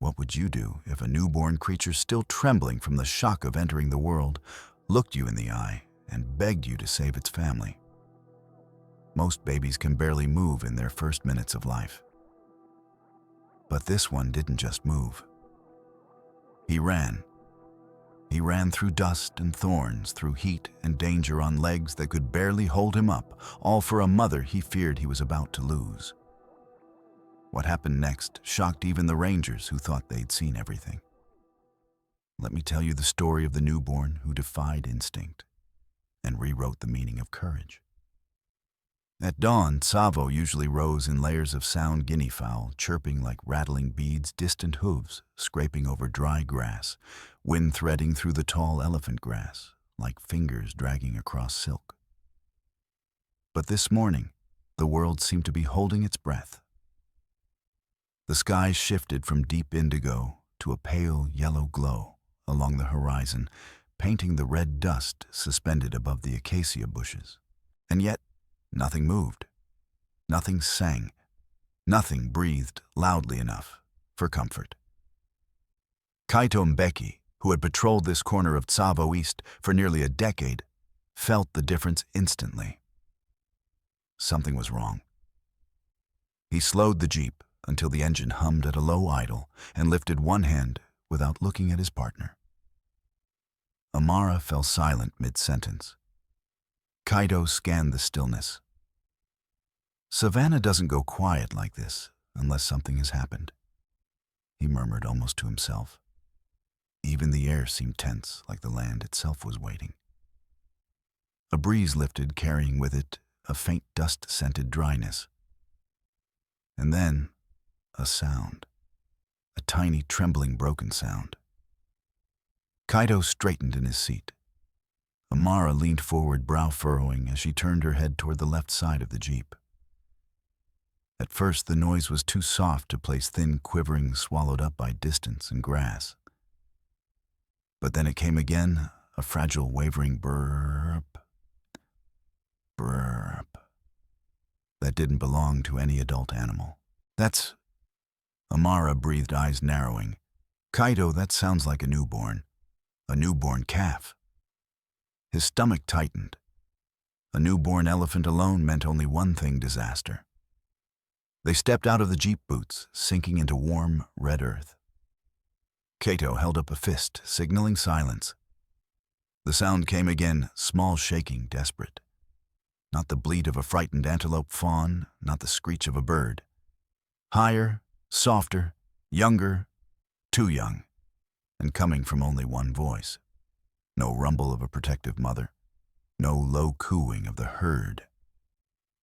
What would you do if a newborn creature still trembling from the shock of entering the world looked you in the eye and begged you to save its family? Most babies can barely move in their first minutes of life. But this one didn't just move. He ran. He ran through dust and thorns, through heat and danger on legs that could barely hold him up, all for a mother he feared he was about to lose. What happened next shocked even the rangers who thought they'd seen everything. Let me tell you the story of the newborn who defied instinct and rewrote the meaning of courage. At dawn, Tsavo usually rose in layers of sound guinea fowl, chirping like rattling beads, distant hooves scraping over dry grass, wind threading through the tall elephant grass, like fingers dragging across silk. But this morning, the world seemed to be holding its breath. The sky shifted from deep indigo to a pale yellow glow along the horizon, painting the red dust suspended above the acacia bushes. And yet, nothing moved. Nothing sang. Nothing breathed loudly enough for comfort. Kaito Mbeki, who had patrolled this corner of Tsavo East for nearly a decade, felt the difference instantly. Something was wrong. He slowed the jeep until the engine hummed at a low idle and lifted one hand without looking at his partner. Amara fell silent mid-sentence. Kaito scanned the stillness. Savannah doesn't go quiet like this unless something has happened, he murmured almost to himself. Even the air seemed tense, like the land itself was waiting. A breeze lifted, carrying with it a faint dust-scented dryness. And then, a sound. A tiny, trembling, broken sound. Kaito straightened in his seat. Amara leaned forward, brow furrowing, as she turned her head toward the left side of the jeep. At first, the noise was too soft to place thin, quivering, swallowed up by distance and grass. But then it came again, a fragile, wavering burp. Burp. That didn't belong to any adult animal. That's... Amara breathed, eyes narrowing. Kaito, that sounds like a newborn calf. His stomach tightened. A newborn elephant alone meant only one thing: disaster. They stepped out of the jeep boots, sinking into warm, red earth. Kaito held up a fist, signaling silence. The sound came again, small, shaking, desperate. Not the bleat of a frightened antelope fawn, not the screech of a bird. Higher, softer, younger, too young, and coming from only one voice. No rumble of a protective mother, no low cooing of the herd.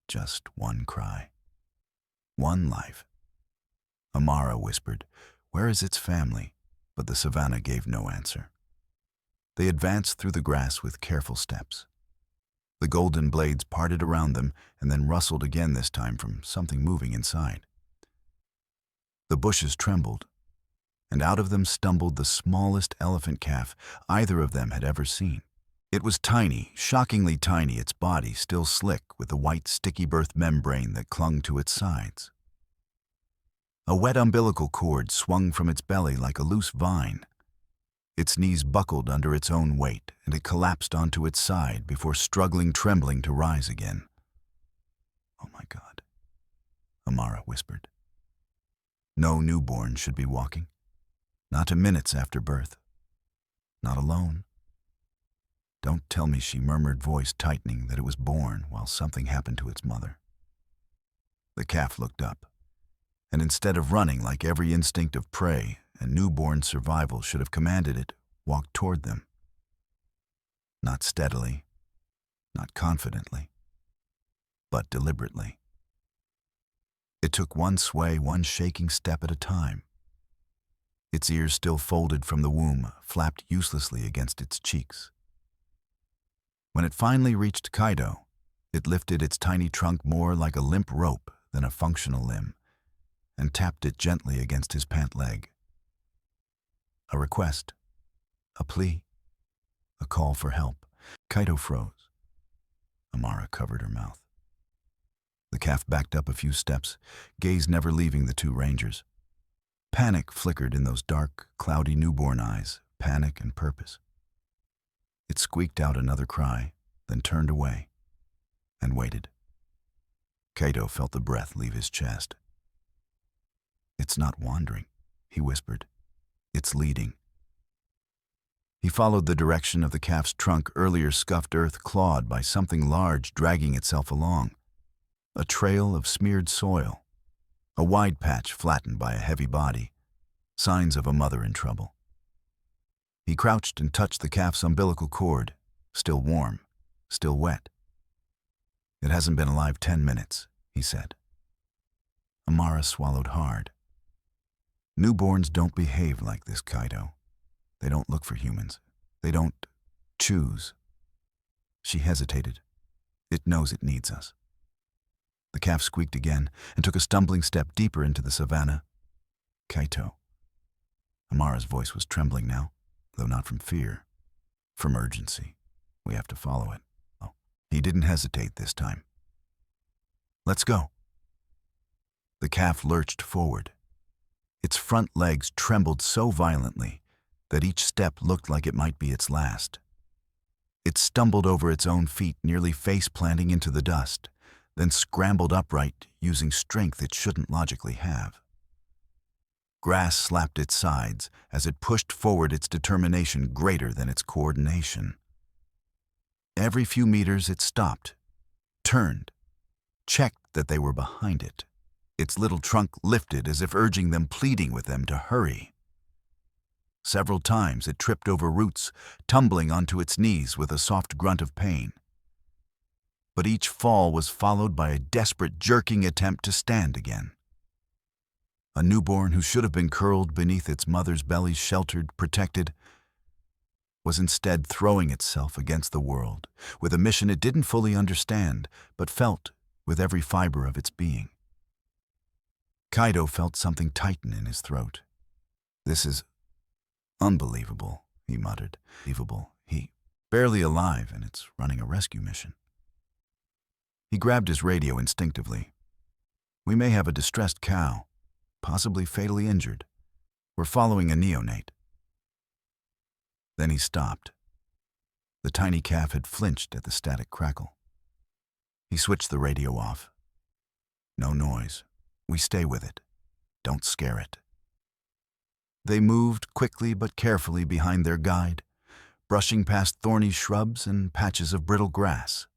Just one cry. One life. Amara whispered, "Where is its family?" But the savannah gave no answer. They advanced through the grass with careful steps. The golden blades parted around them and then rustled again, this time from something moving inside. The bushes trembled, and out of them stumbled the smallest elephant calf either of them had ever seen. It was tiny, shockingly tiny, its body still slick with the white, sticky birth membrane that clung to its sides. A wet umbilical cord swung from its belly like a loose vine. Its knees buckled under its own weight, and it collapsed onto its side before struggling, trembling to rise again. "Oh my God," Amara whispered. No newborn should be walking. Not to minutes after birth. Not alone. Don't tell me, she murmured, voice tightening, that it was born while something happened to its mother. The calf looked up, and instead of running like every instinct of prey and newborn survival should have commanded it, walked toward them. Not steadily, not confidently, but deliberately. It took one sway, one shaking step at a time. Its ears, still folded from the womb, flapped uselessly against its cheeks. When it finally reached Kaito, it lifted its tiny trunk more like a limp rope than a functional limb, and tapped it gently against his pant leg. A request, a plea, a call for help. Kaito froze. Amara covered her mouth. The calf backed up a few steps, gaze never leaving the two rangers. Panic flickered in those dark, cloudy newborn eyes, panic and purpose. It squeaked out another cry, then turned away, and waited. Kaito felt the breath leave his chest. "It's not wandering," he whispered. "It's leading." He followed the direction of the calf's trunk, earlier scuffed earth clawed by something large dragging itself along. A trail of smeared soil. A wide patch flattened by a heavy body. Signs of a mother in trouble. He crouched and touched the calf's umbilical cord, still warm, still wet. "It hasn't been alive 10 minutes, he said. Amara swallowed hard. Newborns don't behave like this, Kaito. They don't look for humans. They don't choose. She hesitated. It knows it needs us. The calf squeaked again and took a stumbling step deeper into the savannah. Kaito. Amara's voice was trembling now, though not from fear, from urgency. We have to follow it. Oh, he didn't hesitate this time. Let's go. The calf lurched forward. Its front legs trembled so violently that each step looked like it might be its last. It stumbled over its own feet, nearly face-planting into the dust, then scrambled upright, using strength it shouldn't logically have. Grass slapped its sides as it pushed forward, its determination greater than its coordination. Every few meters it stopped, turned, checked that they were behind it. Its little trunk lifted as if urging them, pleading with them to hurry. Several times it tripped over roots, tumbling onto its knees with a soft grunt of pain. But each fall was followed by a desperate, jerking attempt to stand again. A newborn who should have been curled beneath its mother's belly, sheltered, protected, was instead throwing itself against the world with a mission it didn't fully understand, but felt with every fiber of its being. Kaito felt something tighten in his throat. "This is unbelievable," he muttered. "Believable. He barely alive, and it's running a rescue mission." He grabbed his radio instinctively. "We may have a distressed cow, possibly fatally injured. We're following a neonate." Then he stopped. The tiny calf had flinched at the static crackle. He switched the radio off. "No noise. We stay with it. Don't scare it." They moved quickly but carefully behind their guide, brushing past thorny shrubs and patches of brittle grass.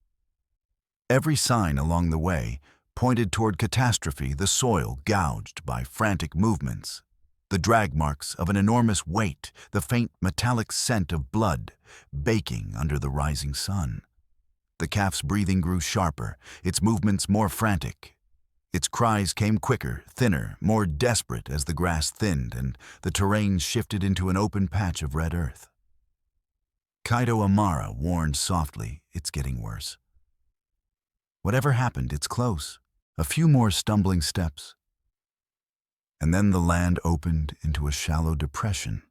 Every sign along the way pointed toward catastrophe, the soil gouged by frantic movements, the drag marks of an enormous weight, the faint metallic scent of blood baking under the rising sun. The calf's breathing grew sharper, its movements more frantic. Its cries came quicker, thinner, more desperate as the grass thinned and the terrain shifted into an open patch of red earth. Kaito Amara warned softly, "It's getting worse. Whatever happened, it's close. A few more stumbling steps." And then the land opened into a shallow depression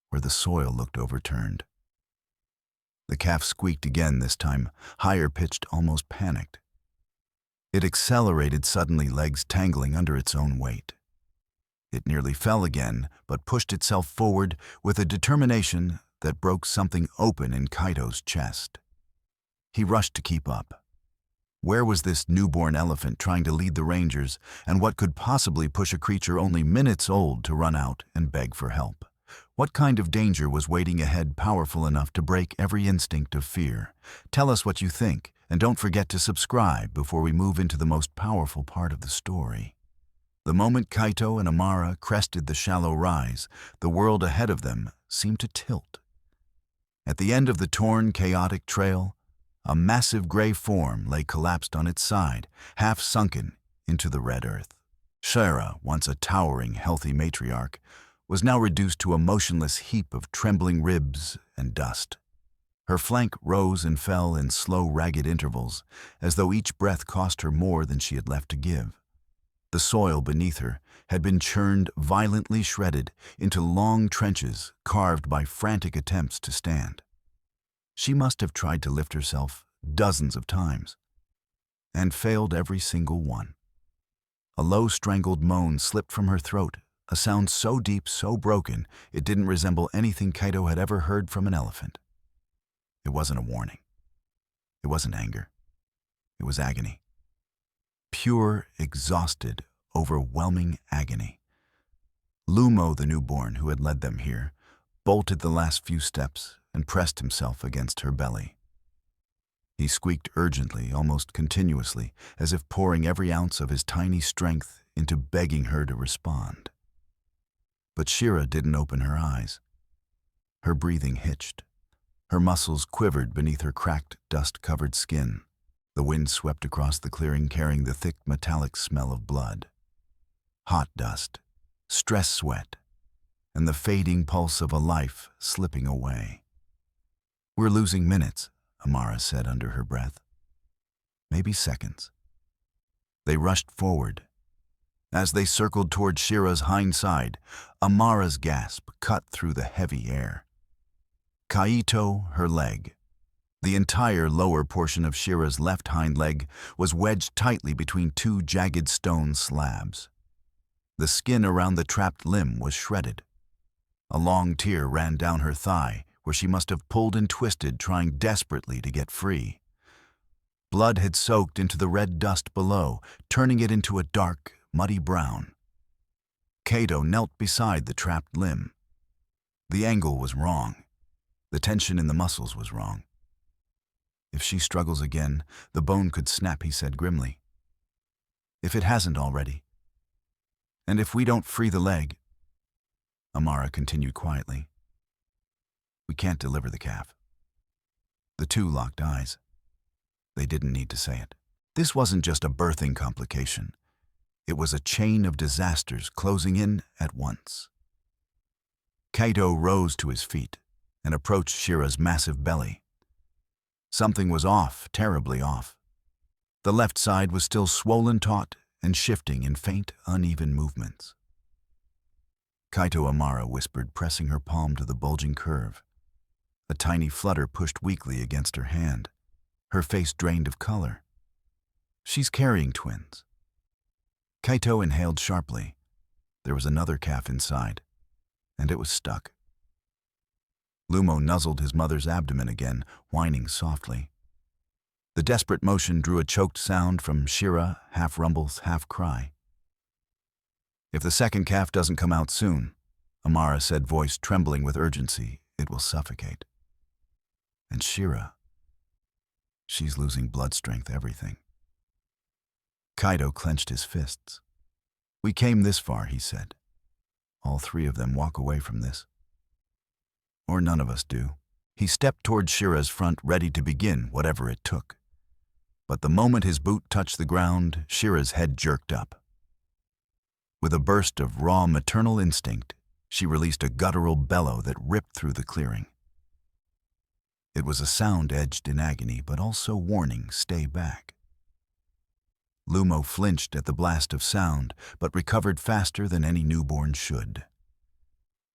where the soil looked overturned. The calf squeaked again, this time, higher pitched, almost panicked. It accelerated suddenly, legs tangling under its own weight. It nearly fell again, but pushed itself forward with a determination that broke something open in Kaito's chest. He rushed to keep up. Where was this newborn elephant trying to lead the rangers, and what could possibly push a creature only minutes old to run out and beg for help? What kind of danger was waiting ahead, powerful enough to break every instinct of fear? Tell us what you think, and don't forget to subscribe before we move into the most powerful part of the story. The moment Kaito and Amara crested the shallow rise, the world ahead of them seemed to tilt. At the end of the torn, chaotic trail, a massive gray form lay collapsed on its side, half sunken into the red earth. Shara, once a towering, healthy matriarch, was now reduced to a motionless heap of trembling ribs and dust. Her flank rose and fell in slow, ragged intervals, as though each breath cost her more than she had left to give. The soil beneath her had been churned, violently shredded, into long trenches carved by frantic attempts to stand. She must have tried to lift herself dozens of times, and failed every single one. A low, strangled moan slipped from her throat a sound so deep, so broken, it didn't resemble anything Kaito had ever heard from an elephant. It wasn't a warning. It wasn't anger. It was agony. Pure, exhausted, overwhelming agony. Lumo, the newborn who had led them here, bolted the last few steps and pressed himself against her belly. He squeaked urgently, almost continuously, as if pouring every ounce of his tiny strength into begging her to respond. But Shira didn't open her eyes. Her breathing hitched. Her muscles quivered beneath her cracked, dust-covered skin. The wind swept across the clearing, carrying the thick, metallic smell of blood. Hot dust, stress sweat, and the fading pulse of a life slipping away. "We're losing minutes," Amara said under her breath. "Maybe seconds." They rushed forward. As they circled toward Shira's hind side, Amara's gasp cut through the heavy air. Kaito, her leg. The entire lower portion of Shira's left hind leg was wedged tightly between two jagged stone slabs. The skin around the trapped limb was shredded. A long tear ran down her thigh, where she must have pulled and twisted, trying desperately to get free. Blood had soaked into the red dust below, turning it into a dark, muddy brown. Kaito knelt beside the trapped limb. The angle was wrong. The tension in the muscles was wrong. "If she struggles again, the bone could snap," he said grimly. "If it hasn't already. And if we don't free the leg," Amara continued quietly, "we can't deliver the calf." The two locked eyes. They didn't need to say it. This wasn't just a birthing complication. It was a chain of disasters closing in at once. Kaito rose to his feet and approached Shira's massive belly. Something was off, terribly off. The left side was still swollen taut and shifting in faint, uneven movements. Kaito, Amara whispered, pressing her palm to the bulging curve. A tiny flutter pushed weakly against her hand. Her face drained of color. "She's carrying twins." Kaito inhaled sharply. There was another calf inside, and it was stuck. Lumo nuzzled his mother's abdomen again, whining softly. The desperate motion drew a choked sound from Shira, half rumble, half cry. "If the second calf doesn't come out soon," Amara said, voice trembling with urgency, "it will suffocate." And Shira, she's losing blood strength, everything. Kaito clenched his fists. "We came this far," he said. "All three of them walk away from this. Or none of us do." He stepped toward Shira's front, ready to begin whatever it took. But the moment his boot touched the ground, Shira's head jerked up. With a burst of raw maternal instinct, she released a guttural bellow that ripped through the clearing. It was a sound edged in agony, but also warning, "Stay back." Lumo flinched at the blast of sound, but recovered faster than any newborn should.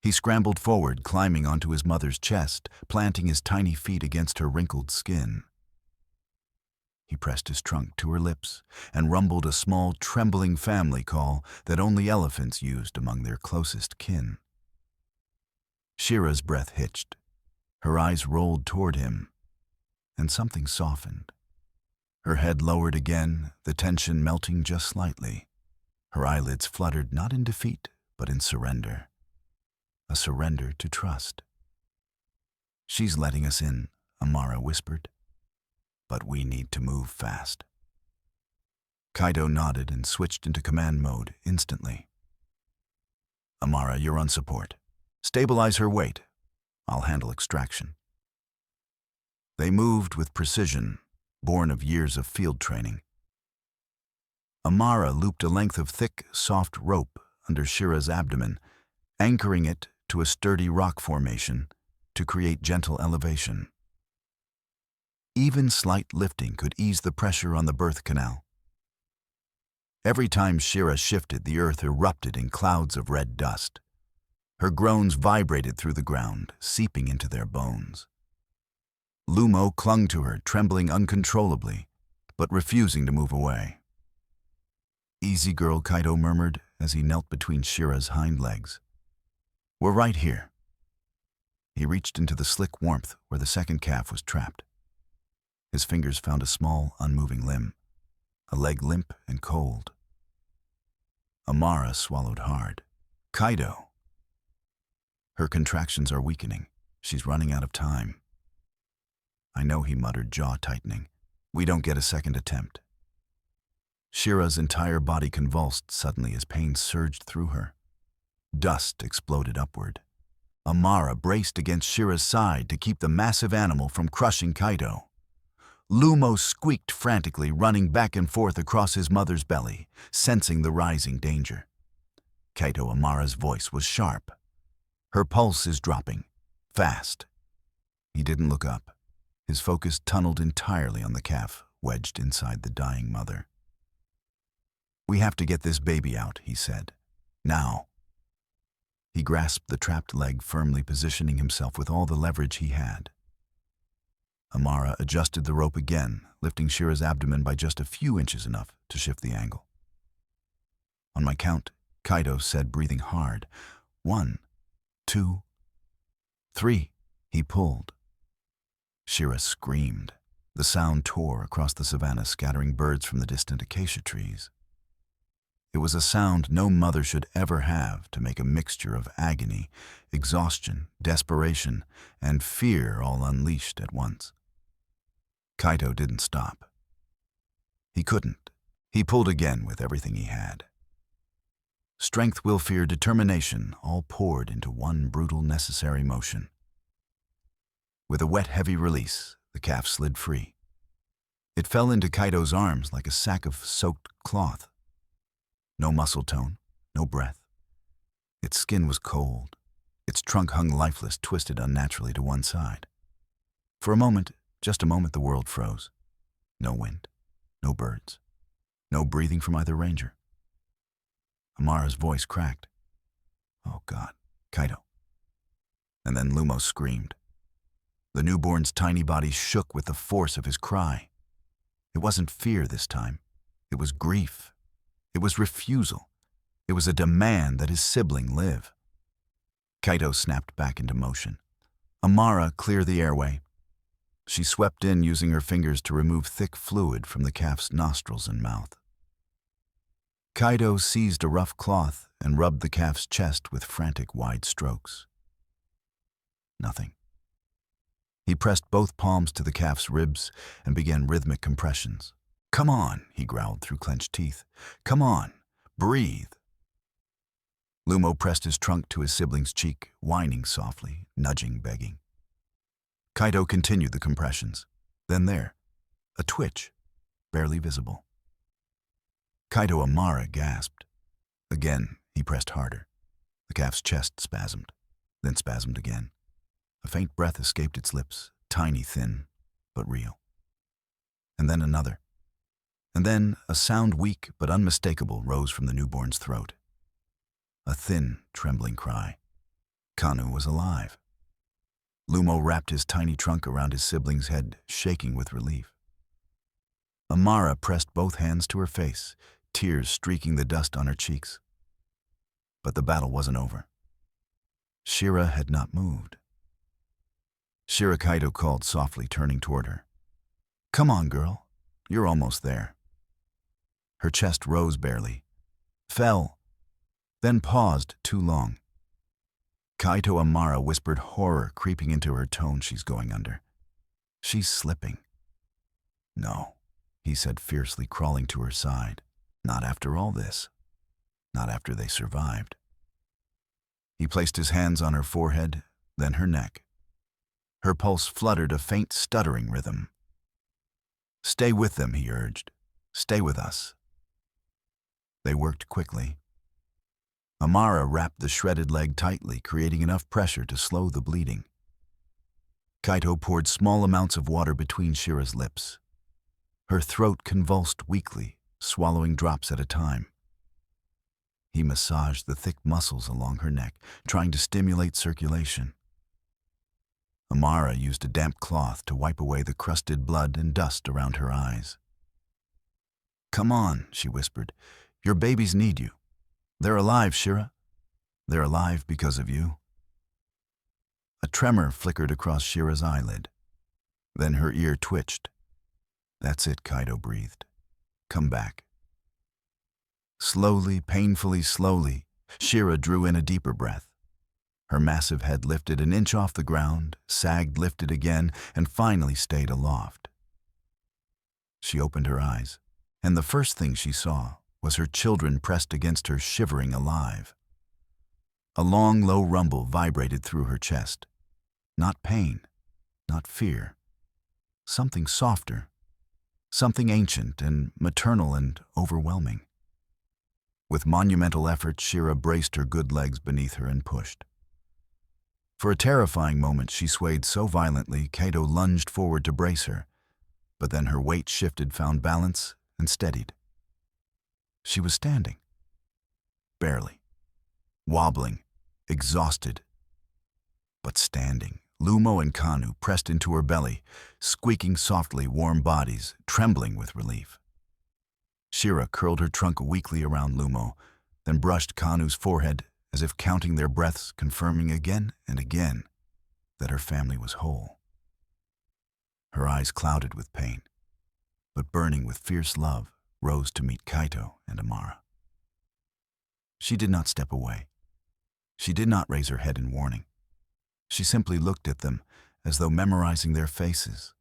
He scrambled forward, climbing onto his mother's chest, planting his tiny feet against her wrinkled skin. He pressed his trunk to her lips and rumbled a small, trembling family call that only elephants used among their closest kin. Shira's breath hitched. Her eyes rolled toward him, and something softened. Her head lowered again, the tension melting just slightly. Her eyelids fluttered, not in defeat, but in surrender. A surrender to trust. "She's letting us in," Amara whispered. "But we need to move fast." Kaito nodded and switched into command mode instantly. "Amara, you're on support. Stabilize her weight. I'll handle extraction." They moved with precision, born of years of field training. Amara looped a length of thick, soft rope under Shira's abdomen, anchoring it to a sturdy rock formation to create gentle elevation. Even slight lifting could ease the pressure on the birth canal. Every time Shira shifted, the earth erupted in clouds of red dust. Her groans vibrated through the ground, seeping into their bones. Lumo clung to her, trembling uncontrollably, but refusing to move away. Easy girl, Kaido murmured as he knelt between Shira's hind legs. We're right here. He reached into the slick warmth where the second calf was trapped. His fingers found a small, unmoving limb, a leg limp and cold. Amara swallowed hard. Kaido. Her contractions are weakening. She's running out of time. I know, he muttered, jaw tightening. We don't get a second attempt. Shira's entire body convulsed suddenly as pain surged through her. Dust exploded upward. Amara braced against Shira's side to keep the massive animal from crushing Kaido. Lumo squeaked frantically, running back and forth across his mother's belly, sensing the rising danger. Kaido Amara's voice was sharp. Her pulse is dropping. Fast. He didn't look up. His focus tunneled entirely on the calf wedged inside the dying mother. We have to get this baby out, he said. Now. He grasped the trapped leg, firmly positioning himself with all the leverage he had. Amara adjusted the rope again, lifting Shira's abdomen by just a few inches, enough to shift the angle. On my count, Kaido said, breathing hard. 1, 2, 3. He pulled. Shira screamed. The sound tore across the savannah, scattering birds from the distant acacia trees. It was a sound no mother should ever have, to make a mixture of agony, exhaustion, desperation, and fear all unleashed at once. Kaido didn't stop. He couldn't. He pulled again with everything he had. Strength, will, fear, determination all poured into one brutal, necessary motion. With a wet, heavy release, the calf slid free. It fell into Kaido's arms like a sack of soaked cloth. No muscle tone, no breath. Its skin was cold. Its trunk hung lifeless, twisted unnaturally to one side. For a moment, just a moment, the world froze. No wind, no birds, no breathing from either ranger. Amara's voice cracked. Oh God, Kaido. And then Lumo screamed. The newborn's tiny body shook with the force of his cry. It wasn't fear this time. It was grief. It was refusal. It was a demand that his sibling live. Kaido snapped back into motion. Amara, clear the airway. She swept in, using her fingers to remove thick fluid from the calf's nostrils and mouth. Kaido seized a rough cloth and rubbed the calf's chest with frantic, wide strokes. Nothing. He pressed both palms to the calf's ribs and began rhythmic compressions. Come on, he growled through clenched teeth. Come on, breathe. Lumo pressed his trunk to his sibling's cheek, whining softly, nudging, begging. Kaido continued the compressions. Then there, a twitch, barely visible. Kaido Amara gasped. Again, he pressed harder. The calf's chest spasmed, then spasmed again. A faint breath escaped its lips, tiny, thin, but real. And then another. And then a sound weak but unmistakable rose from the newborn's throat. A thin, trembling cry. Kanu was alive. Lumo wrapped his tiny trunk around his sibling's head, shaking with relief. Amara pressed both hands to her face, tears streaking the dust on her cheeks. But the battle wasn't over. Shira had not moved. Shira, Kaido called softly, turning toward her. Come on, girl. You're almost there. Her chest rose barely, fell, then paused too long. Kaido Amara whispered, horror creeping into her tone. She's going under. She's slipping. No, he said fiercely, crawling to her side. Not after all this. Not after they survived. He placed his hands on her forehead, then her neck. Her pulse fluttered a faint, stuttering rhythm. Stay with them, he urged. Stay with us. They worked quickly. Amara wrapped the shredded leg tightly, creating enough pressure to slow the bleeding. Kaido poured small amounts of water between Shira's lips. Her throat convulsed weakly, swallowing drops at a time. He massaged the thick muscles along her neck, trying to stimulate circulation. Amara used a damp cloth to wipe away the crusted blood and dust around her eyes. Come on, she whispered. Your babies need you. They're alive, Shira. They're alive because of you." A tremor flickered across Shira's eyelid. Then her ear twitched. "That's it," Kaido breathed. "Come back." Slowly, painfully slowly, Shira drew in a deeper breath. Her massive head lifted an inch off the ground, sagged, lifted again, and finally stayed aloft. She opened her eyes, and the first thing she saw was her children pressed against her, shivering alive. A long, low rumble vibrated through her chest. Not pain, not fear. Something softer, something ancient and maternal and overwhelming. With monumental effort, Shira braced her good legs beneath her and pushed. For a terrifying moment, she swayed so violently, Kaido lunged forward to brace her, but then her weight shifted, found balance, and steadied. She was standing. Barely. Wobbling, exhausted, but standing. Lumo and Kanu pressed into her belly, squeaking softly, warm bodies, trembling with relief. Shira curled her trunk weakly around Lumo, then brushed Kanu's forehead, as if counting their breaths, confirming again and again that her family was whole. Her eyes clouded with pain, but burning with fierce love, rose to meet Kaito and Amara. She did not step away. She did not raise her head in warning. She simply looked at them as though memorizing their faces,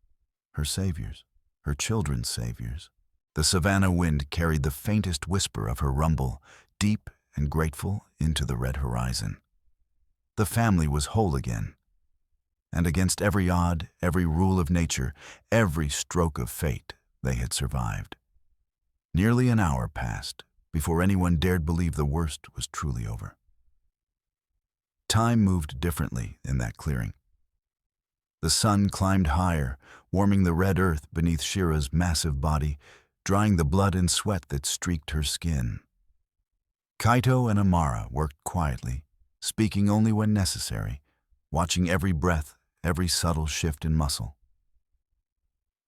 her saviors, her children's saviors. The savannah wind carried the faintest whisper of her rumble, deep and grateful, into the red horizon. The family was whole again, and against every odd, every rule of nature, every stroke of fate, they had survived. Nearly an hour passed before anyone dared believe the worst was truly over. Time moved differently in that clearing. The sun climbed higher, warming the red earth beneath Shira's massive body, drying the blood and sweat that streaked her skin. Kaito and Amara worked quietly, speaking only when necessary, watching every breath, every subtle shift in muscle.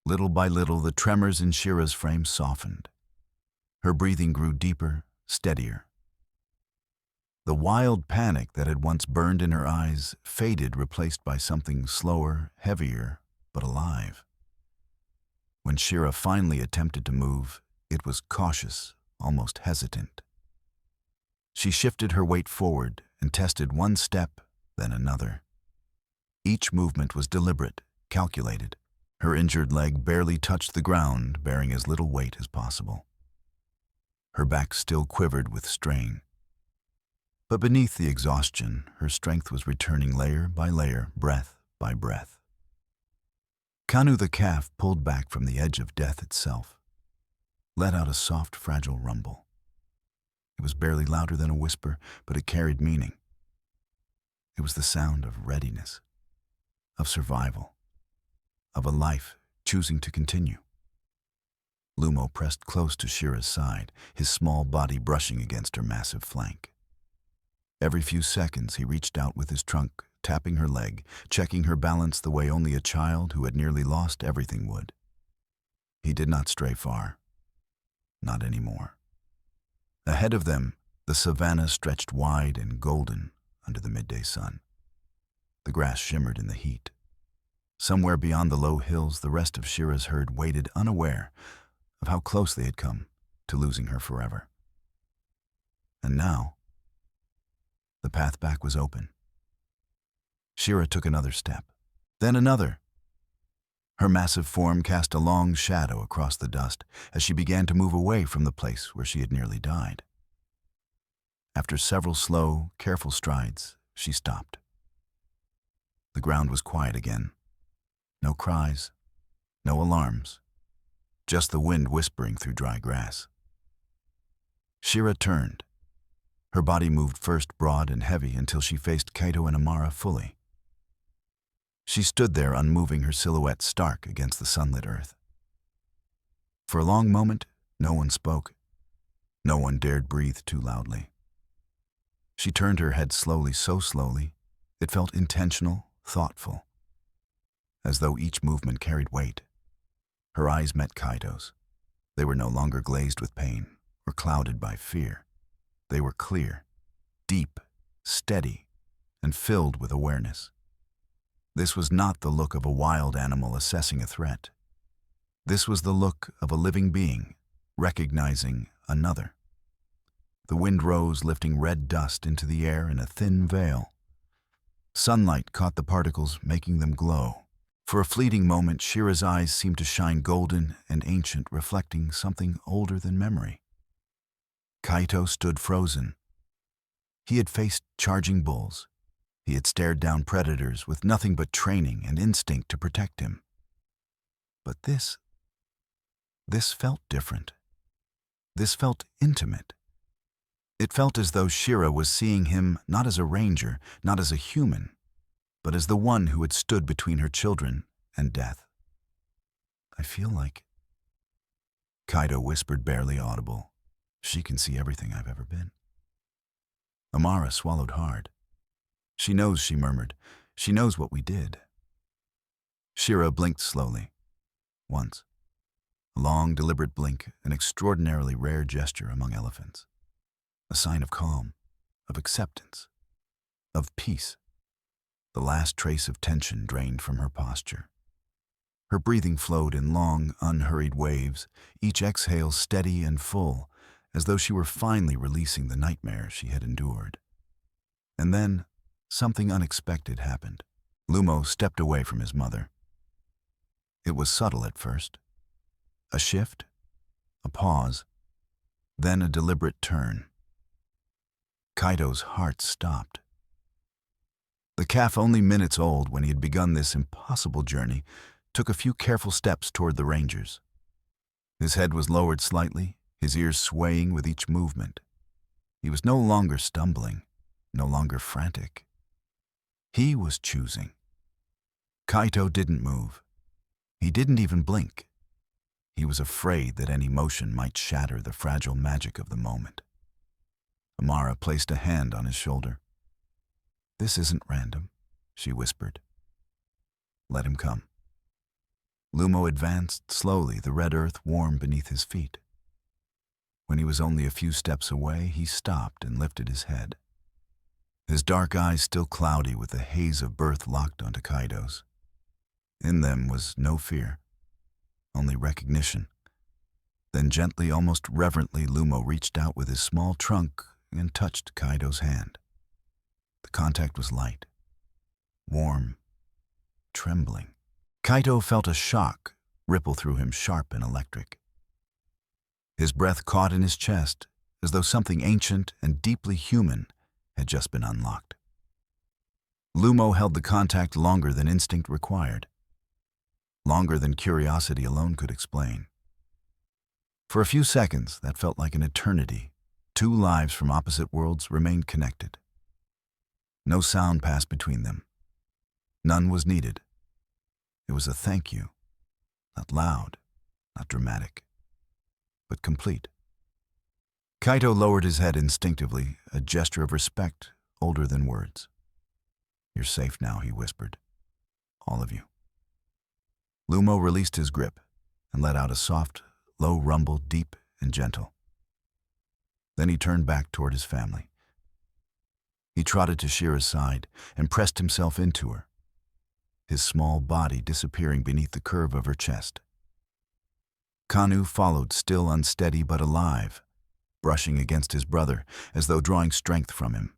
Little by little, the tremors in Shira's frame softened. Her breathing grew deeper, steadier. The wild panic that had once burned in her eyes faded, replaced by something slower, heavier, but alive. When Shira finally attempted to move, it was cautious, almost hesitant. She shifted her weight forward and tested one step, then another. Each movement was deliberate, calculated. Her injured leg barely touched the ground, bearing as little weight as possible. Her back still quivered with strain. But beneath the exhaustion, her strength was returning layer by layer, breath by breath. Kanu the calf pulled back from the edge of death itself, let out a soft, fragile rumble. It was barely louder than a whisper, but it carried meaning. It was the sound of readiness, of survival, of a life choosing to continue. Lumo pressed close to Shira's side, his small body brushing against her massive flank. Every few seconds he reached out with his trunk, tapping her leg, checking her balance the way only a child who had nearly lost everything would. He did not stray far. Not anymore. Ahead of them, the savannah stretched wide and golden under the midday sun. The grass shimmered in the heat. Somewhere beyond the low hills, the rest of Shira's herd waited, unaware of how close they had come to losing her forever. And now, the path back was open. Shira took another step, then another. Her massive form cast a long shadow across the dust as she began to move away from the place where she had nearly died. After several slow, careful strides, she stopped. The ground was quiet again. No cries, no alarms, just the wind whispering through dry grass. Shira turned. Her body moved first broad and heavy until she faced Kaito and Amara fully. She stood there, unmoving, her silhouette stark against the sunlit earth. For a long moment, no one spoke. No one dared breathe too loudly. She turned her head slowly, so slowly, it felt intentional, thoughtful, as though each movement carried weight. Her eyes met Kaito's. They were no longer glazed with pain, or clouded by fear. They were clear, deep, steady, and filled with awareness. This was not the look of a wild animal assessing a threat. This was the look of a living being, recognizing another. The wind rose, lifting red dust into the air in a thin veil. Sunlight caught the particles, making them glow. For a fleeting moment, Shira's eyes seemed to shine golden and ancient, reflecting something older than memory. Kaito stood frozen. He had faced charging bulls. He had stared down predators with nothing but training and instinct to protect him. But this felt different. This felt intimate. It felt as though Shira was seeing him not as a ranger, not as a human, but as the one who had stood between her children and death. I feel like... Kaito whispered, barely audible. She can see everything I've ever been. Amara swallowed hard. She knows, she murmured. She knows what we did. Shira blinked slowly. Once. A long, deliberate blink, an extraordinarily rare gesture among elephants. A sign of calm, of acceptance, of peace. The last trace of tension drained from her posture. Her breathing flowed in long, unhurried waves, each exhale steady and full, as though she were finally releasing the nightmare she had endured. And then, something unexpected happened. Lumo stepped away from his mother. It was subtle at first. A shift, a pause, then a deliberate turn. Kaito's heart stopped. The calf, only minutes old when he had begun this impossible journey, took a few careful steps toward the rangers. His head was lowered slightly, his ears swaying with each movement. He was no longer stumbling, no longer frantic. He was choosing. Kaito didn't move. He didn't even blink. He was afraid that any motion might shatter the fragile magic of the moment. Amara placed a hand on his shoulder. This isn't random, she whispered. Let him come. Lumo advanced slowly, the red earth warm beneath his feet. When he was only a few steps away, he stopped and lifted his head. His dark eyes still cloudy with the haze of birth locked onto Kaito's. In them was no fear, only recognition. Then gently, almost reverently, Lumo reached out with his small trunk and touched Kaito's hand. The contact was light, warm, trembling. Kaito felt a shock ripple through him, sharp and electric. His breath caught in his chest, as though something ancient and deeply human had just been unlocked. Lumo held the contact longer than instinct required, longer than curiosity alone could explain. For a few seconds, that felt like an eternity. Two lives from opposite worlds remained connected. No sound passed between them. None was needed. It was a thank you, not loud, not dramatic, but complete. Kaito lowered his head instinctively, a gesture of respect older than words. You're safe now, he whispered. All of you. Lumo released his grip and let out a soft, low rumble, deep and gentle. Then he turned back toward his family. He trotted to Shira's side and pressed himself into her, his small body disappearing beneath the curve of her chest. Kanu followed, still unsteady but alive, brushing against his brother as though drawing strength from him.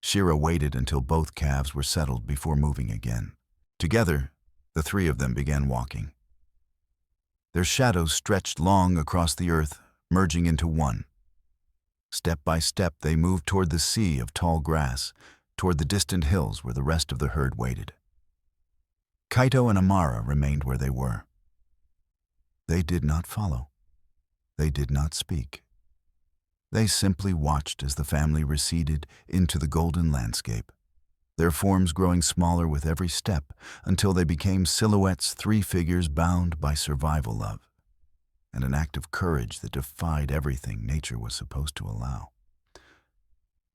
Shira waited until both calves were settled before moving again. Together, the three of them began walking. Their shadows stretched long across the earth, merging into one. Step by step, they moved toward the sea of tall grass, toward the distant hills where the rest of the herd waited. Kaito and Amara remained where they were. They did not follow. They did not speak. They simply watched as the family receded into the golden landscape, their forms growing smaller with every step until they became silhouettes, three figures bound by survival love and an act of courage that defied everything nature was supposed to allow.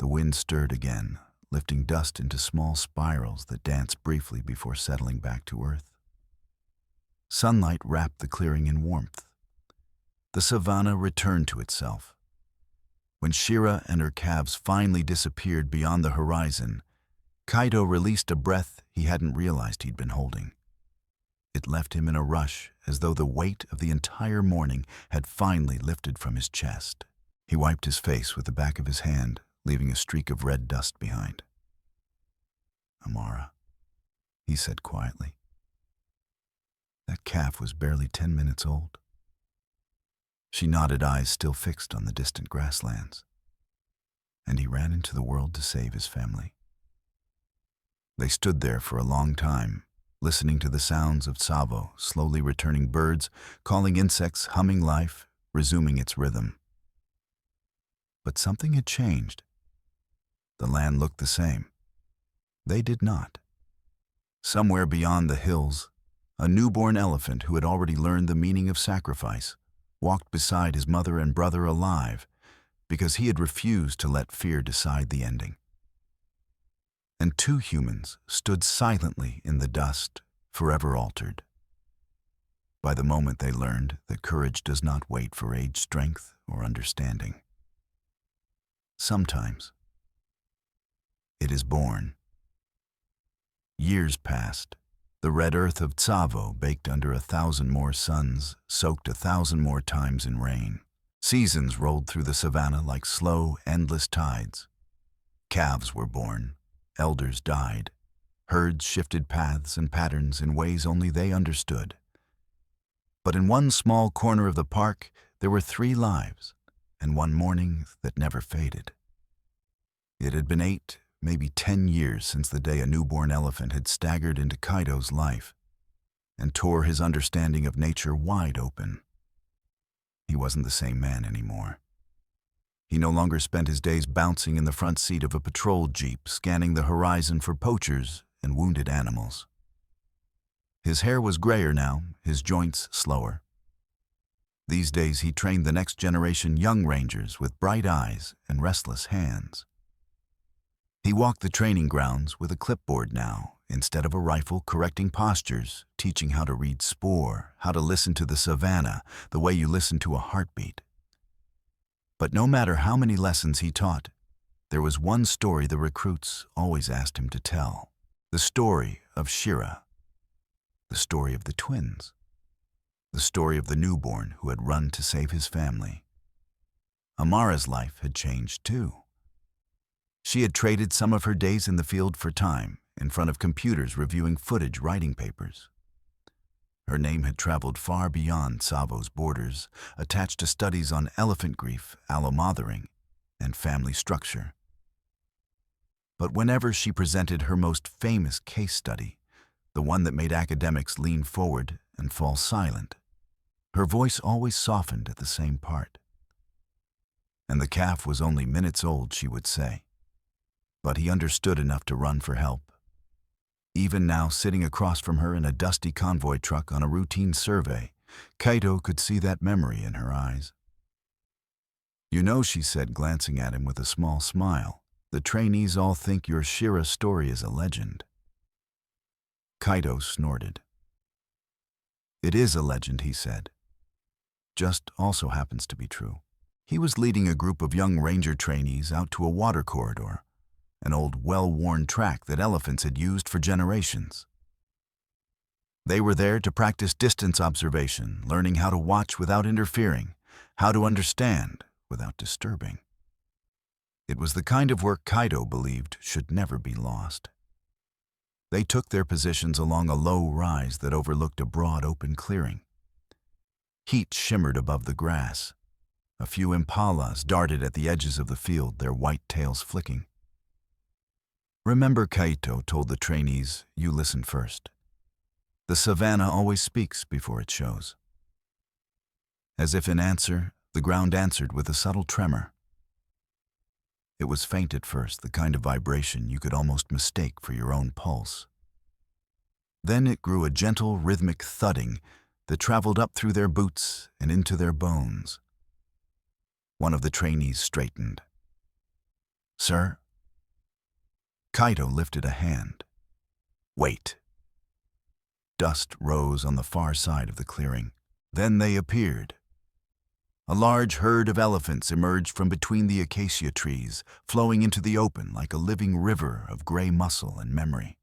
The wind stirred again, lifting dust into small spirals that danced briefly before settling back to earth. Sunlight wrapped the clearing in warmth. The savanna returned to itself. When Shira and her calves finally disappeared beyond the horizon, Kaito released a breath he hadn't realized he'd been holding. It left him in a rush, as though the weight of the entire morning had finally lifted from his chest. He wiped his face with the back of his hand, leaving a streak of red dust behind. "Amara," he said quietly. "That calf was barely 10 minutes old." She nodded, eyes still fixed on the distant grasslands. And he ran into the world to save his family. They stood there for a long time, listening to the sounds of Tsavo, slowly returning birds, calling insects, humming life, resuming its rhythm. But something had changed. The land looked the same. They did not. Somewhere beyond the hills, a newborn elephant who had already learned the meaning of sacrifice walked beside his mother and brother alive because he had refused to let fear decide the ending. And two humans stood silently in the dust, forever altered. By the moment they learned that courage does not wait for age, strength, or understanding. Sometimes it is born. Years passed. The red earth of Tsavo baked under 1,000 more suns, soaked 1,000 more times in rain. Seasons rolled through the savanna like slow, endless tides. Calves were born. Elders died. Herds shifted paths and patterns in ways only they understood. But in one small corner of the park, there were 3 lives, and one morning that never faded. It had been 8, maybe 10 years since the day a newborn elephant had staggered into Kaito's life and tore his understanding of nature wide open. He wasn't the same man anymore. He no longer spent his days bouncing in the front seat of a patrol jeep, scanning the horizon for poachers and wounded animals. His hair was grayer now, his joints slower. These days he trained the next generation young rangers with bright eyes and restless hands. He walked the training grounds with a clipboard now, instead of a rifle, correcting postures, teaching how to read spoor, how to listen to the savanna, the way you listen to a heartbeat. But no matter how many lessons he taught, there was one story the recruits always asked him to tell. The story of Shira. The story of the twins. The story of the newborn who had run to save his family. Amara's life had changed too. She had traded some of her days in the field for time, in front of computers reviewing footage, writing papers. Her name had traveled far beyond Tsavo's borders, attached to studies on elephant grief, allomothering, and family structure. But whenever she presented her most famous case study, the one that made academics lean forward and fall silent, her voice always softened at the same part. And the calf was only minutes old, she would say. But he understood enough to run for help. Even now, sitting across from her in a dusty convoy truck on a routine survey, Kaito could see that memory in her eyes. "You know," she said, glancing at him with a small smile, "the trainees all think your Shira story is a legend." Kaito snorted. "It is a legend," he said. "Just also happens to be true." He was leading a group of young ranger trainees out to a water corridor, an old, well-worn track that elephants had used for generations. They were there to practice distance observation, learning how to watch without interfering, how to understand without disturbing. It was the kind of work Kaito believed should never be lost. They took their positions along a low rise that overlooked a broad open clearing. Heat shimmered above the grass. A few impalas darted at the edges of the field, their white tails flicking. "Remember," Kaito told the trainees, "you listen first. The savanna always speaks before it shows." As if in answer, the ground answered with a subtle tremor. It was faint at first, the kind of vibration you could almost mistake for your own pulse. Then it grew a gentle, rhythmic thudding that traveled up through their boots and into their bones. One of the trainees straightened. "Sir?" Kaito lifted a hand. "Wait." Dust rose on the far side of the clearing. Then they appeared. A large herd of elephants emerged from between the acacia trees, flowing into the open like a living river of gray muscle and memory.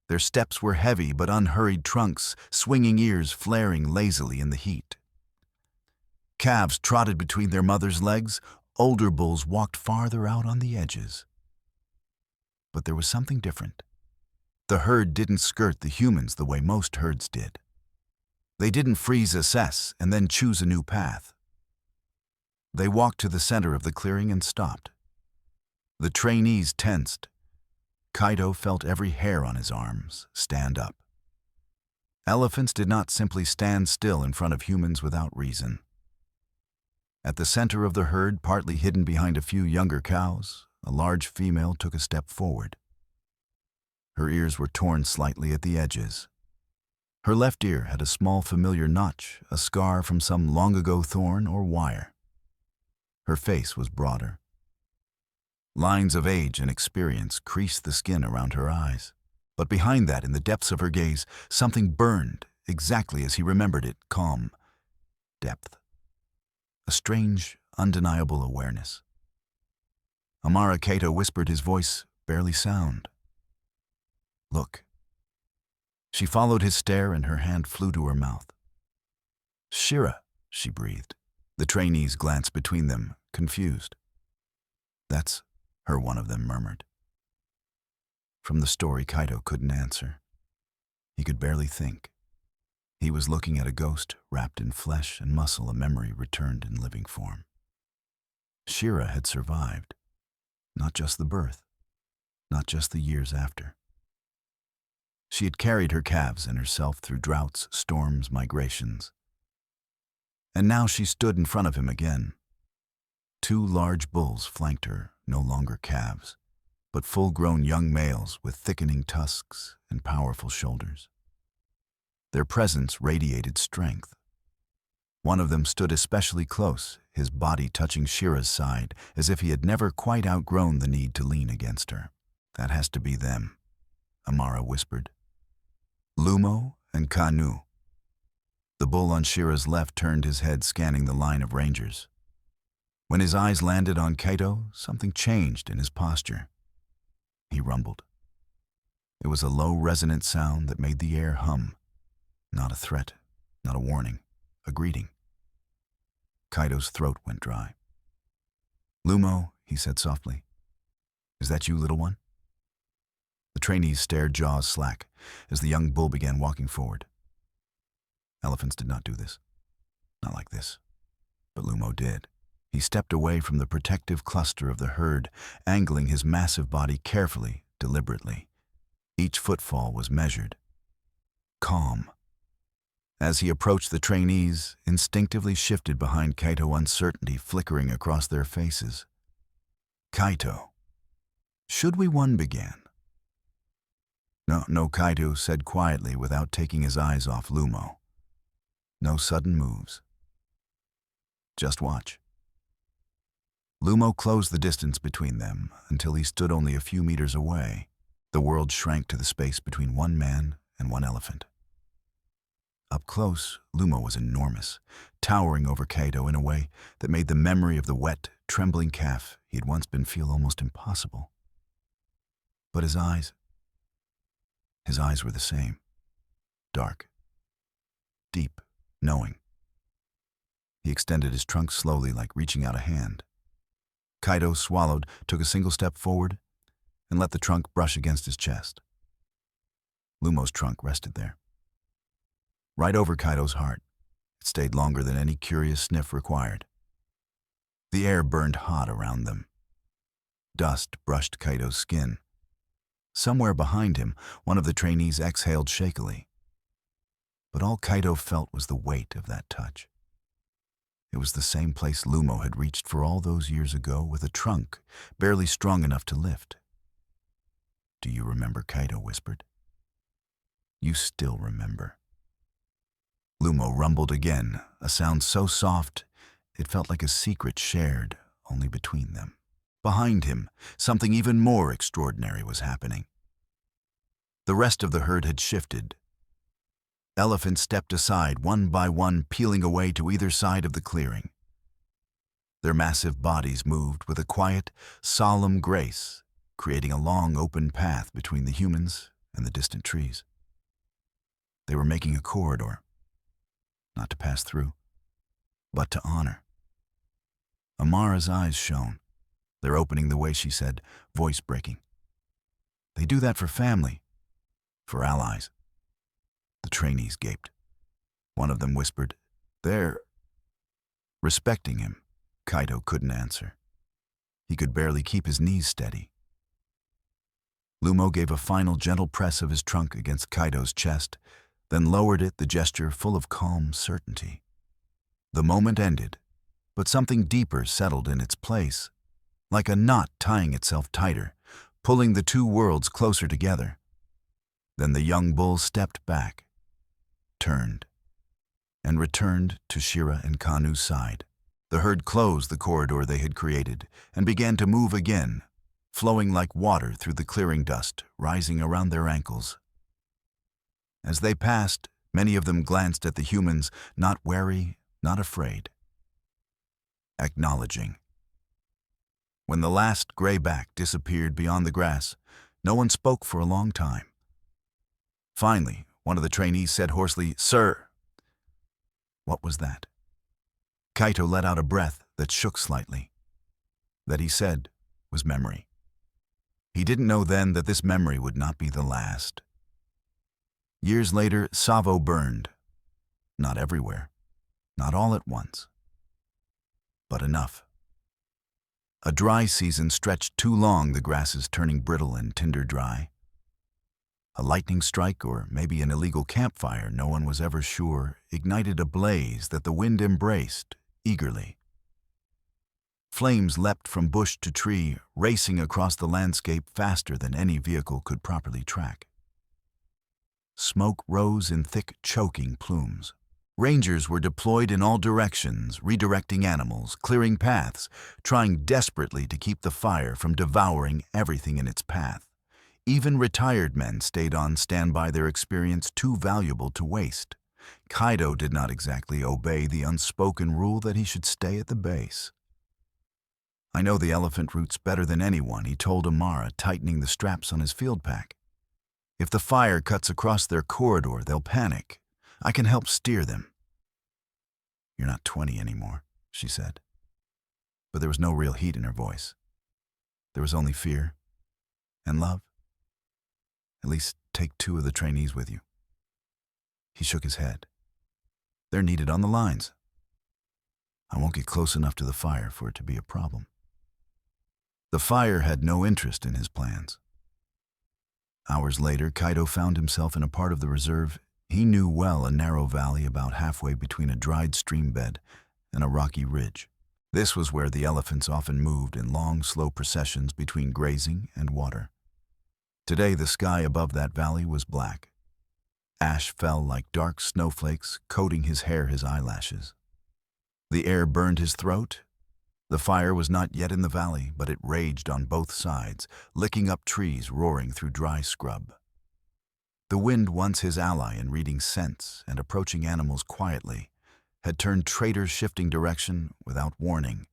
Their steps were heavy but unhurried trunks, swinging ears flaring lazily in the heat. Calves trotted between their mothers' legs, older bulls walked farther out on the edges. But there was something different. The herd didn't skirt the humans the way most herds did. They didn't freeze, assess, and then choose a new path. They walked to the center of the clearing and stopped. The trainees tensed. Kaito felt every hair on his arms stand up. Elephants did not simply stand still in front of humans without reason. At the center of the herd, partly hidden behind a few younger cows, a large female took a step forward. Her ears were torn slightly at the edges. Her left ear had a small familiar notch, a scar from some long-ago thorn or wire. Her face was broader. Lines of age and experience creased the skin around her eyes. But behind that, in the depths of her gaze, something burned, exactly as he remembered it, calm, depth. A strange, undeniable awareness. Amara Kaito whispered, his voice barely sound. "Look." She followed his stare and her hand flew to her mouth. "Shira," she breathed. The trainees glanced between them, confused. "That's her," one of them murmured. From the story, Kaito couldn't answer. He could barely think. He was looking at a ghost wrapped in flesh and muscle, a memory returned in living form. Shira had survived. Not just the birth, not just the years after. She had carried her calves and herself through droughts, storms, migrations. And now she stood in front of him again. Two large bulls flanked her, no longer calves, but full-grown young males with thickening tusks and powerful shoulders. Their presence radiated strength. One of them stood especially close, his body touching Shira's side, as if he had never quite outgrown the need to lean against her. "That has to be them," Amara whispered. "Lumo and Kanu." The bull on Shira's left turned his head, scanning the line of rangers. When his eyes landed on Kaito, something changed in his posture. He rumbled. It was a low, resonant sound that made the air hum. Not a threat, not a warning, a greeting. Kaito's throat went dry. "Lumo," he said softly. "Is that you, little one?" The trainees stared, jaws slack, as the young bull began walking forward. Elephants did not do this. Not like this. But Lumo did. He stepped away from the protective cluster of the herd, angling his massive body carefully, deliberately. Each footfall was measured. Calm. As he approached, the trainees instinctively shifted behind Kaito, uncertainty flickering across their faces. "Kaito, should we?" one began. No, Kaito said quietly without taking his eyes off Lumo. "No sudden moves. Just watch." Lumo closed the distance between them until he stood only a few meters away. The world shrank to the space between one man and one elephant. Up close, Lumo was enormous, towering over Kaito in a way that made the memory of the wet, trembling calf he had once been feel almost impossible. But his eyes were the same. Dark. Deep, knowing. He extended his trunk slowly, like reaching out a hand. Kaito swallowed, took a single step forward, and let the trunk brush against his chest. Lumo's trunk rested there. Right over Kaito's heart. It stayed longer than any curious sniff required. The air burned hot around them. Dust brushed Kaito's skin. Somewhere behind him, one of the trainees exhaled shakily. But all Kaito felt was the weight of that touch. It was the same place Lumo had reached for all those years ago, with a trunk barely strong enough to lift. "Do you remember?" Kaito whispered. "You still remember." Lumo rumbled again, a sound so soft it felt like a secret shared only between them. Behind him, something even more extraordinary was happening. The rest of the herd had shifted. Elephants stepped aside one by one, peeling away to either side of the clearing. Their massive bodies moved with a quiet, solemn grace, creating a long, open path between the humans and the distant trees. They were making a corridor, not to pass through, but to honor. Amara's eyes shone. "They're opening the way," she said, voice breaking. "They do that for family, for allies." The trainees gaped. One of them whispered, "They're respecting him." Kaito couldn't answer. He could barely keep his knees steady. Lumo gave a final gentle press of his trunk against Kaito's chest, then lowered it, the gesture full of calm certainty. The moment ended, but something deeper settled in its place, like a knot tying itself tighter, pulling the two worlds closer together. Then the young bull stepped back, turned, and returned to Shira and Kanu's side. The herd closed the corridor they had created and began to move again, flowing like water through the clearing dust, rising around their ankles. As they passed, many of them glanced at the humans, not wary, not afraid, acknowledging. When the last gray back disappeared beyond the grass, no one spoke for a long time. Finally, one of the trainees said hoarsely, "Sir." What was that? Kaito let out a breath that shook slightly. That, he said, was memory. He didn't know then that this memory would not be the last. Years later, Tsavo burned. Not everywhere, not all at once, but enough. A dry season stretched too long, the grasses turning brittle and tinder dry. A lightning strike, or maybe an illegal campfire, no one was ever sure, ignited a blaze that the wind embraced eagerly. Flames leapt from bush to tree, racing across the landscape faster than any vehicle could properly track. Smoke rose in thick, choking plumes. Rangers were deployed in all directions, redirecting animals, clearing paths, trying desperately to keep the fire from devouring everything in its path. Even retired men stayed on standby, their experience too valuable to waste. Kaito did not exactly obey the unspoken rule that he should stay at the base. "I know the elephant routes better than anyone," he told Amara, tightening the straps on his field pack. "If the fire cuts across their corridor, they'll panic. I can help steer them." "You're not 20 anymore," she said. But there was no real heat in her voice. There was only fear and love. "At least take 2 of the trainees with you." He shook his head. "They're needed on the lines. I won't get close enough to the fire for it to be a problem." The fire had no interest in his plans. Hours later, Kaito found himself in a part of the reserve he knew well, a narrow valley about halfway between a dried stream bed and a rocky ridge. This was where the elephants often moved in long, slow processions between grazing and water. Today, the sky above that valley was black. Ash fell like dark snowflakes, coating his hair, his eyelashes. The air burned his throat. The fire was not yet in the valley, but it raged on both sides, licking up trees, roaring through dry scrub. The wind, once his ally in reading scents and approaching animals quietly, had turned traitor, shifting direction without warning,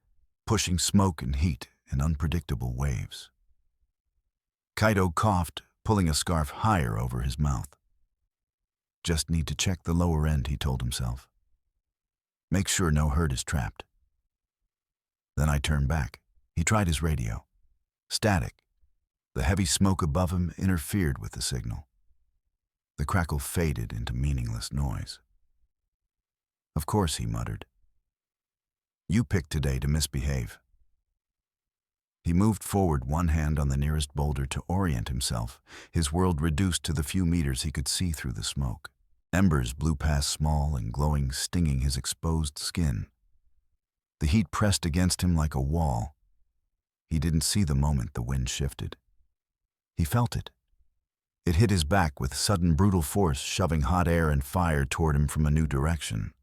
pushing smoke and heat in unpredictable waves. Kaito coughed, pulling a scarf higher over his mouth. "Just need to check the lower end," he told himself. "Make sure no herd is trapped." Then I turned back. He tried his radio. Static. The heavy smoke above him interfered with the signal. The crackle faded into meaningless noise. "Of course," he muttered. "You picked today to misbehave." He moved forward, one hand on the nearest boulder to orient himself, his world reduced to the few meters he could see through the smoke. Embers blew past, small and glowing, stinging his exposed skin. The heat pressed against him like a wall. He didn't see the moment the wind shifted. He felt it. It hit his back with sudden, brutal force, shoving hot air and fire toward him from a new direction.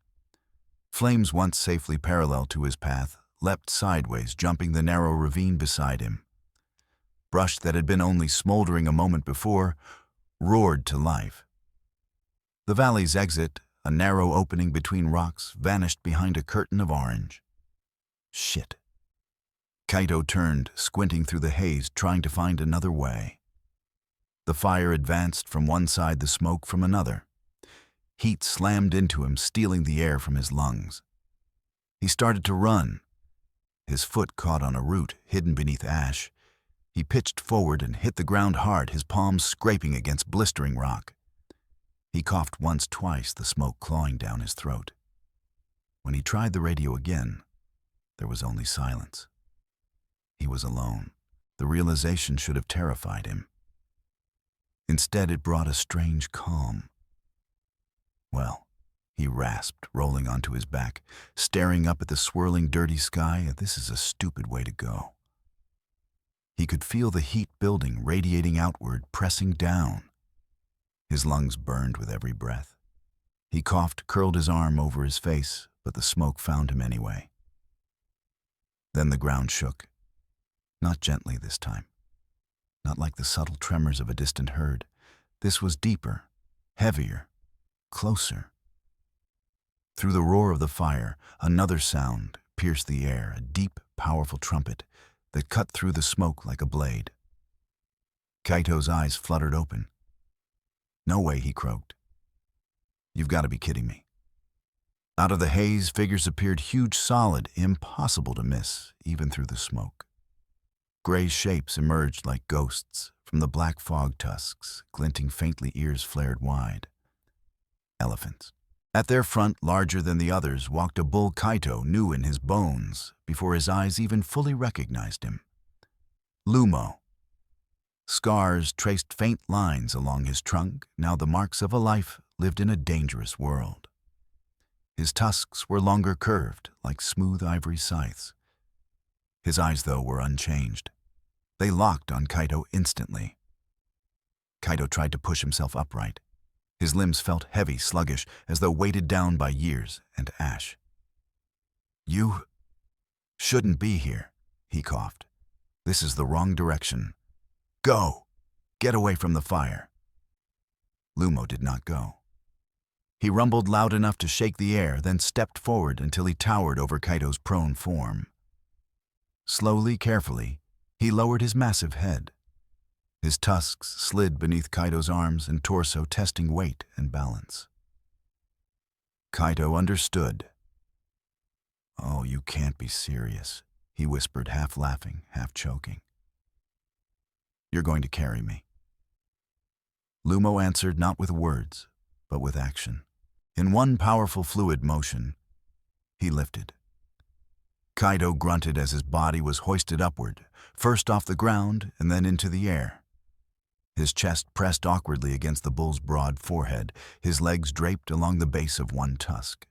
Flames, once safely parallel to his path, leapt sideways, jumping the narrow ravine beside him. Brush that had been only smoldering a moment before roared to life. The valley's exit, a narrow opening between rocks, vanished behind a curtain of orange. Shit. Kaito turned, squinting through the haze, trying to find another way. The fire advanced from one side, the smoke from another. Heat slammed into him, stealing the air from his lungs. He started to run. His foot caught on a root hidden beneath ash. He pitched forward and hit the ground hard, his palms scraping against blistering rock. He coughed once, twice, the smoke clawing down his throat. When he tried the radio again, there was only silence. He was alone. The realization should have terrified him. Instead, it brought a strange calm. Well, he rasped, rolling onto his back, staring up at the swirling, dirty sky. This is a stupid way to go. He could feel the heat building, radiating outward, pressing down. His lungs burned with every breath. He coughed, curled his arm over his face, but the smoke found him anyway. Then the ground shook. Not gently this time. Not like the subtle tremors of a distant herd. This was deeper, heavier, closer. Through the roar of the fire, another sound pierced the air, a deep, powerful trumpet that cut through the smoke like a blade. Kaito's eyes fluttered open. "No way," he croaked. "You've got to be kidding me." Out of the haze, figures appeared, huge, solid, impossible to miss, even through the smoke. Gray shapes emerged like ghosts from the black fog tusks, glinting faintly, ears flared wide. Elephants. At their front, larger than the others, walked a bull Kaito knew in his bones before his eyes even fully recognized him. Lumo. Scars traced faint lines along his trunk, now the marks of a life lived in a dangerous world. His tusks were longer, curved, like smooth ivory scythes. His eyes, though, were unchanged. They locked on Kaito instantly. Kaito tried to push himself upright. His limbs felt heavy, sluggish, as though weighted down by years and ash. "You shouldn't be here," he coughed. "This is the wrong direction. Go! Get away from the fire." Lumo did not go. He rumbled loud enough to shake the air, then stepped forward until he towered over Kaito's prone form. Slowly, carefully, he lowered his massive head. His tusks slid beneath Kaito's arms and torso, testing weight and balance. Kaito understood. "Oh, you can't be serious," he whispered, half laughing, half choking. "You're going to carry me." Lumo answered not with words, but with action. In one powerful fluid motion, he lifted. Kaito grunted as his body was hoisted upward, first off the ground and then into the air. His chest pressed awkwardly against the bull's broad forehead, his legs draped along the base of one tusk.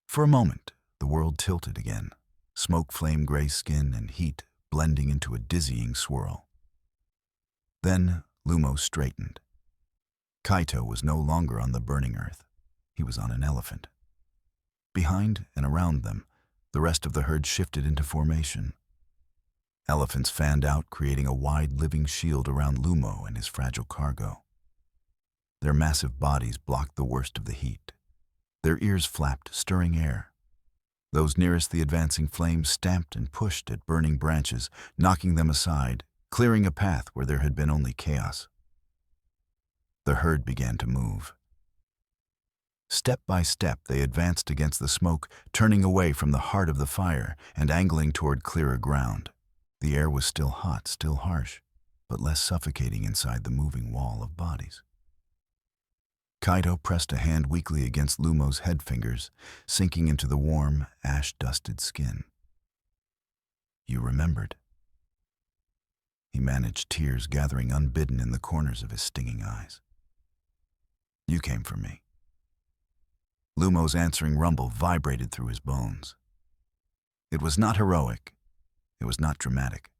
For a moment, the world tilted again, smoke flame gray skin and heat blending into a dizzying swirl. Then Lumo straightened. Kaito was no longer on the burning earth. He was on an elephant. Behind and around them, the rest of the herd shifted into formation. Elephants fanned out, creating a wide living shield around Lumo and his fragile cargo. Their massive bodies blocked the worst of the heat. Their ears flapped, stirring air. Those nearest the advancing flames stamped and pushed at burning branches, knocking them aside, clearing a path where there had been only chaos. The herd began to move. Step by step, they advanced against the smoke, turning away from the heart of the fire and angling toward clearer ground. The air was still hot, still harsh, but less suffocating inside the moving wall of bodies. Kaito pressed a hand weakly against Lumo's head fingers, sinking into the warm, ash-dusted skin. "You remembered." He managed tears gathering unbidden in the corners of his stinging eyes. "You came for me." Lumo's answering rumble vibrated through his bones. It was not heroic. It was not dramatic.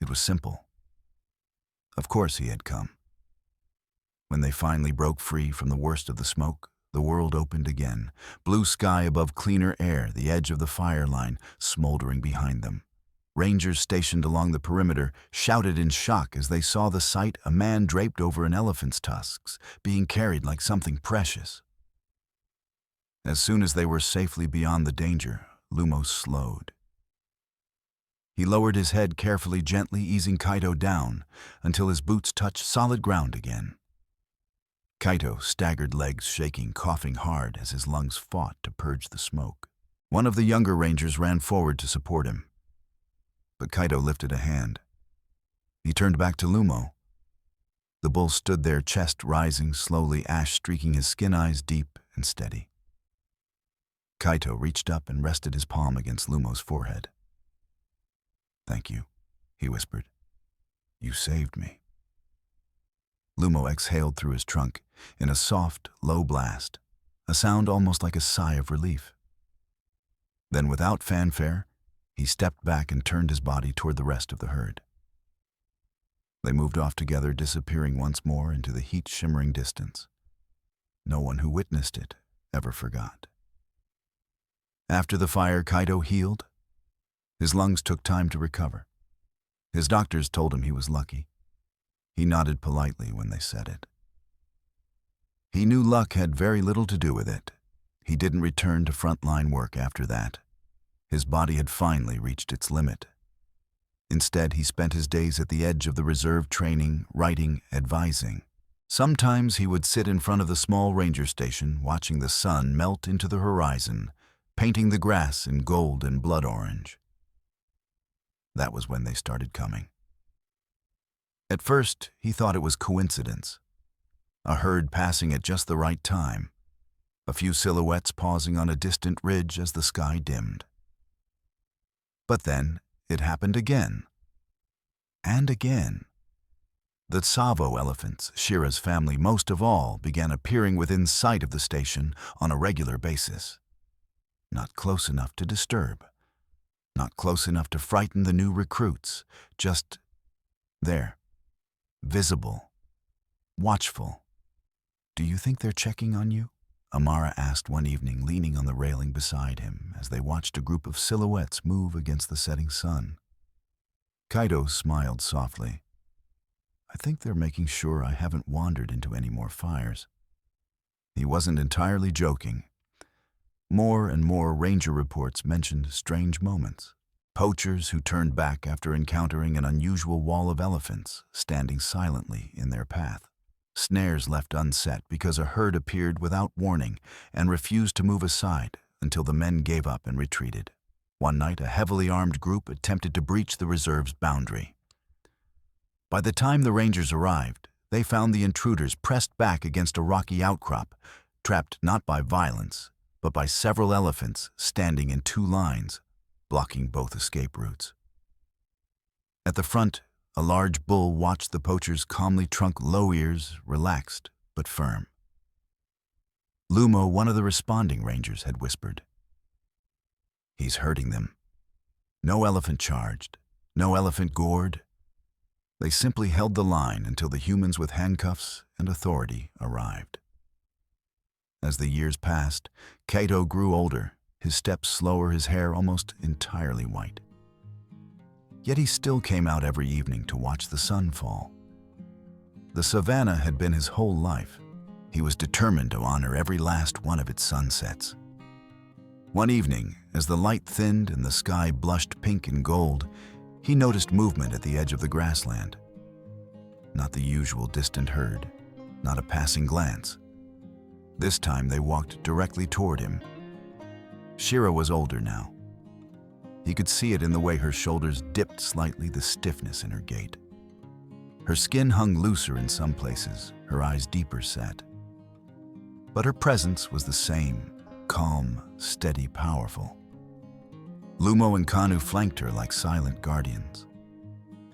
It was simple. Of course he had come. When they finally broke free from the worst of the smoke, the world opened again. Blue sky above cleaner air, the edge of the fire line smoldering behind them. Rangers stationed along the perimeter shouted in shock as they saw the sight: a man draped over an elephant's tusks, being carried like something precious. As soon as they were safely beyond the danger, Lumo slowed. He lowered his head carefully, gently easing Kaito down until his boots touched solid ground again. Kaito staggered, legs shaking, coughing hard as his lungs fought to purge the smoke. One of the younger rangers ran forward to support him, but Kaito lifted a hand. He turned back to Lumo. The bull stood there, chest rising slowly, ash streaking his skin, eyes deep and steady. Kaito reached up and rested his palm against Lumo's forehead. "Thank you," he whispered. "You saved me." Lumo exhaled through his trunk in a soft, low blast, a sound almost like a sigh of relief. Then, without fanfare, he stepped back and turned his body toward the rest of the herd. They moved off together, disappearing once more into the heat-shimmering distance. No one who witnessed it ever forgot. After the fire, Kaito healed. His lungs took time to recover. His doctors told him he was lucky. He nodded politely when they said it. He knew luck had very little to do with it. He didn't return to frontline work after that. His body had finally reached its limit. Instead, he spent his days at the edge of the reserve, training, writing, advising. Sometimes he would sit in front of the small ranger station, watching the sun melt into the horizon, painting the grass in gold and blood orange. That was when they started coming. At first, he thought it was coincidence. A herd passing at just the right time. A few silhouettes pausing on a distant ridge as the sky dimmed. But then, it happened again. And again. The Tsavo elephants, Shira's family most of all, began appearing within sight of the station on a regular basis. Not close enough to disturb. Not close enough to frighten the new recruits. Just there. Visible. Watchful. "Do you think they're checking on you?" Amara asked one evening, leaning on the railing beside him as they watched a group of silhouettes move against the setting sun. Kaito smiled softly. "I think they're making sure I haven't wandered into any more fires." He wasn't entirely joking. More and more ranger reports mentioned strange moments. Poachers who turned back after encountering an unusual wall of elephants standing silently in their path. Snares left unset because a herd appeared without warning and refused to move aside until the men gave up and retreated. One night, a heavily armed group attempted to breach the reserve's boundary. By the time the rangers arrived, they found the intruders pressed back against a rocky outcrop, trapped not by violence, but by several elephants standing in two lines, blocking both escape routes. At the front, a large bull watched the poachers calmly, trunk low, ears relaxed but firm. Lumo, one of the responding rangers, had whispered, "He's hurting them." No elephant charged, no elephant gored. They simply held the line until the humans with handcuffs and authority arrived. As the years passed, Kaito grew older, his steps slower, his hair almost entirely white. Yet he still came out every evening to watch the sun fall. The savannah had been his whole life. He was determined to honor every last one of its sunsets. One evening, as the light thinned and the sky blushed pink and gold, he noticed movement at the edge of the grassland. Not the usual distant herd, not a passing glance. This time they walked directly toward him. Shira was older now. He could see it in the way her shoulders dipped slightly, the stiffness in her gait. Her skin hung looser in some places, her eyes deeper set. But her presence was the same, calm, steady, powerful. Lumo and Kanu flanked her like silent guardians.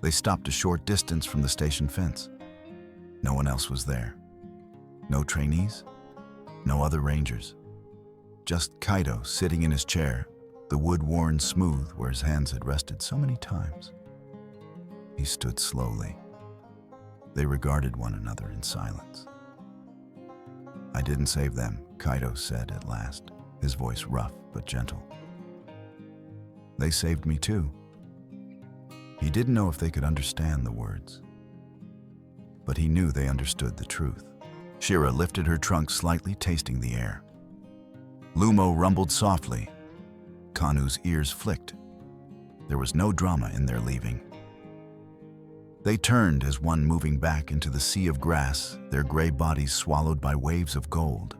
They stopped a short distance from the station fence. No one else was there. No trainees, no other rangers. Just Kaito sitting in his chair, the wood worn smooth where his hands had rested so many times. He stood slowly. They regarded one another in silence. "I didn't save them," Kaito said at last, his voice rough but gentle. "They saved me too." He didn't know if they could understand the words, but he knew they understood the truth. Shira lifted her trunk slightly, tasting the air. Lumo rumbled softly. Kanu's ears flicked. There was no drama in their leaving. They turned as one moving back into the sea of grass, their gray bodies swallowed by waves of gold.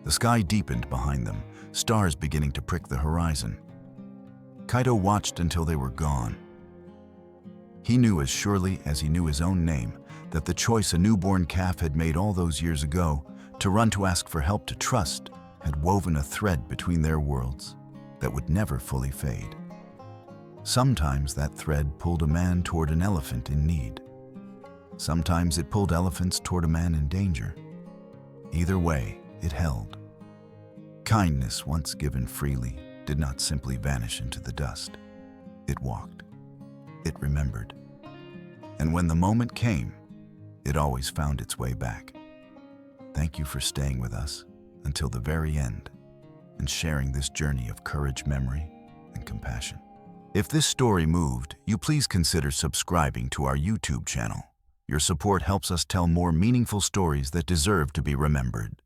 The sky deepened behind them, stars beginning to prick the horizon. Kaito watched until they were gone. He knew as surely as he knew his own name that the choice a newborn calf had made all those years ago, to run to ask for help, to trust, had woven a thread between their worlds that would never fully fade. Sometimes that thread pulled a man toward an elephant in need. Sometimes it pulled elephants toward a man in danger. Either way, it held. Kindness, once given freely, did not simply vanish into the dust. It walked. It remembered. And when the moment came, it always found its way back. Thank you for staying with us until the very end and sharing this journey of courage, memory, and compassion. If this story moved you, please consider subscribing to our YouTube channel. Your support helps us tell more meaningful stories that deserve to be remembered.